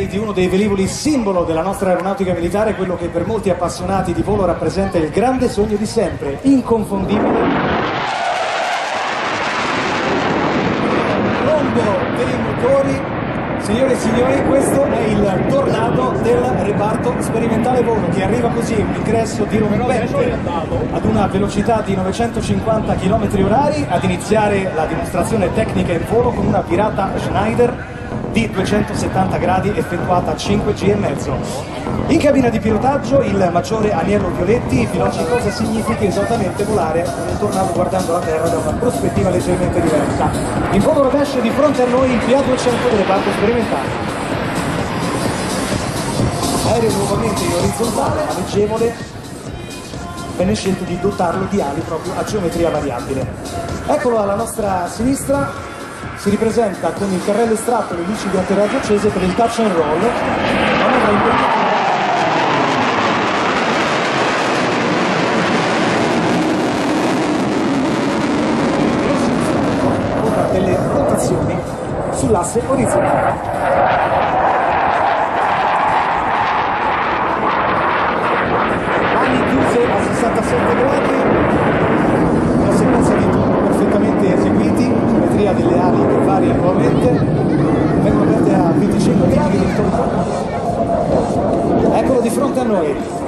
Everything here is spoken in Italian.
di uno dei velivoli simbolo della nostra aeronautica militare, quello che per molti appassionati di volo rappresenta il grande sogno di sempre, inconfondibile. Rombo dei motori. Signore e signori, questo è il Tornado del reparto sperimentale volo, che arriva così, un ingresso dirompente ad una velocità di 950 km/h ad iniziare la dimostrazione tecnica in volo con una virata Schneider di 270 gradi effettuata a 5G e mezzo. In cabina di pilotaggio il maggiore Aniello Violetti piloci cosa significa esattamente volare un Tornado guardando la Terra da una prospettiva leggermente diversa. In volo rovescio di fronte a noi il PA200 del reparto sperimentale. Aereo nuovamente in orizzontale, leggevole, venne scelto di dotarlo di ali proprio a geometria variabile. Eccolo alla nostra sinistra. Si ripresenta con il carrello estratto e le luci di atterraggio accese per il touch and roll. Ora delle rotazioni sull'asse orizzontale. Ali chiuse a 67 gradi, una sequenza di turni perfettamente eseguiti, geometria delle ali che varia nuovamente, vengono aperte a 25 gradi, eccolo di fronte a noi.